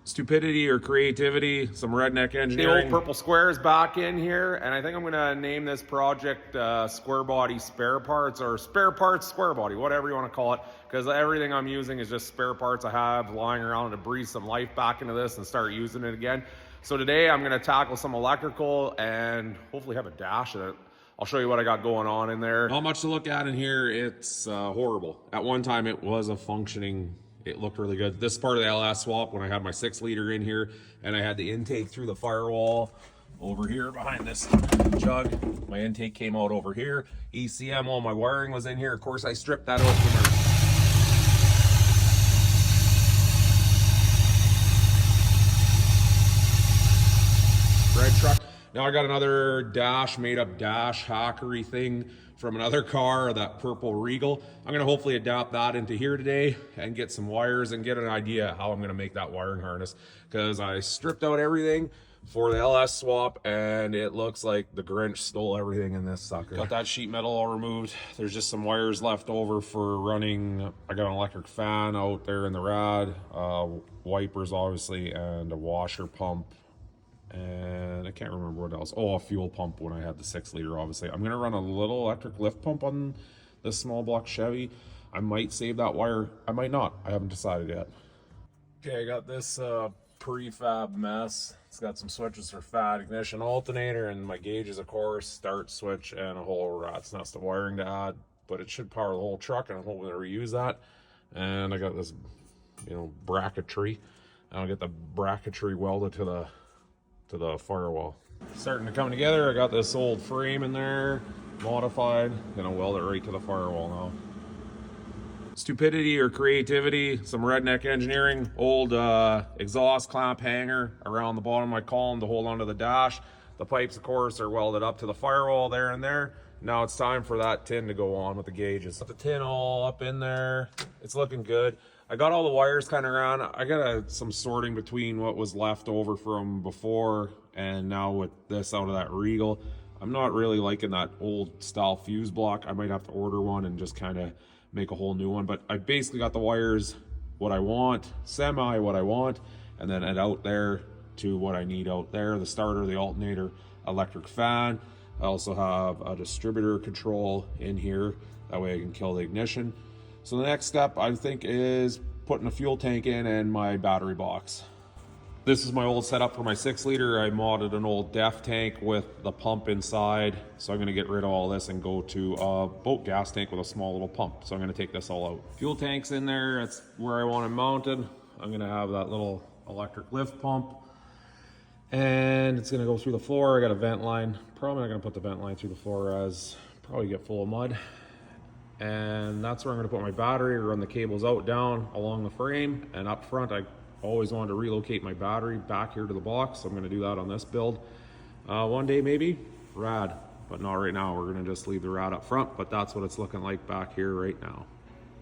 stupidity or creativity, some redneck engineering. The old purple square is back in here, and I think I'm gonna name this project Square Body Spare Parts, or Spare Parts Square Body, whatever you want to call it, because everything I'm using is just spare parts I have lying around to breathe some life back into this and start using it again. So today I'm gonna tackle some electrical and hopefully have a dash in it. I'll show you what I got going on in there. Not much to look at in here. It's horrible. At one time it was a functioning, it looked really good. This is part of the LS swap when I had my 6-liter in here and I had the intake through the firewall over here behind this jug. My intake came out over here. ECM, all my wiring was in here. Of course, I stripped that out from our red truck. Now I got another dash, made up dash hackery thing from another car, that purple Regal. I'm gonna hopefully adapt that into here today and get some wires and get an idea how I'm gonna make that wiring harness, because I stripped out everything for the LS swap and it looks like the Grinch stole everything in this sucker. Got that sheet metal all removed. There's just some wires left over for running. I got an electric fan out there in the rad, wipers obviously, and a washer pump. And I can't remember what else. Oh, a fuel pump when I had the 6-liter, obviously. I'm gonna run a little electric lift pump on this small block Chevy. I might save that wire. I might not. I haven't decided yet. Okay, I got this prefab mess. It's got some switches for fat, ignition, alternator, and my gauges, of course, start switch, and a whole rat's nest of wiring to add. But it should power the whole truck, and I'm hoping to reuse that. And I got this, bracketry. And I'll get the bracketry welded to the firewall. Starting to come together. I got this old frame in there, modified. Gonna weld it right to the firewall now. Stupidity or creativity, some redneck engineering. Old exhaust clamp hanger around the bottom of my column to hold onto the dash. The pipes, of course, are welded up to the firewall there and there. Now it's time for that tin to go on with the gauges. Got the tin all up in there. It's looking good. I got all the wires kind of around. I got some sorting between what was left over from before and now with this out of that Regal. I'm not really liking that old style fuse block. I might have to order one and just kind of make a whole new one. But I basically got the wires what I want, semi what I want, and then it out there to what I need out there. The starter, the alternator, electric fan. I also have a distributor control in here. That way I can kill the ignition. So the next step, I think, is putting a fuel tank in and my battery box. This is my old setup for my 6-liter. I modded an old DEF tank with the pump inside. So I'm gonna get rid of all this and go to a boat gas tank with a small little pump. So I'm gonna take this all out. Fuel tank's in there, that's where I want it mounted. I'm gonna have that little electric lift pump. And it's gonna go through the floor. I got a vent line. Probably not gonna put the vent line through the floor as probably get full of mud. And that's where I'm going to put my battery, run the cables out, down along the frame, and up front I always wanted to relocate my battery back here to the box, so I'm going to do that on this build. One day maybe, rad, but not right now. We're going to just leave the rad up front, but that's what it's looking like back here right now.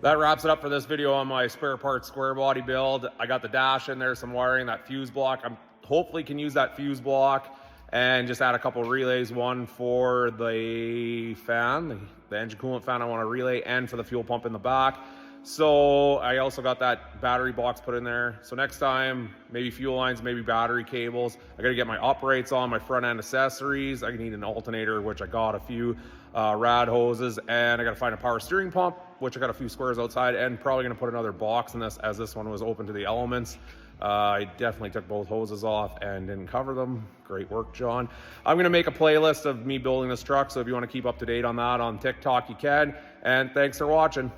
That wraps it up for this video on my spare parts square body build. I got the dash in there, some wiring, that fuse block. I'm hopefully can use that fuse block and just add a couple relays, one for the fan, the engine coolant fan I want to relay, and for the fuel pump in the back. So I also got that battery box put in there. So next time, maybe fuel lines, maybe battery cables. I got to get my uprates on, my front end accessories. I need an alternator, which I got a few rad hoses, and I got to find a power steering pump, which I got a few squares outside, and probably going to put another box in this as this one was open to the elements. I definitely took both hoses off and didn't cover them. Great work, John. I'm going to make a playlist of me building this truck, so if you want to keep up to date on that on TikTok, you can. And thanks for watching.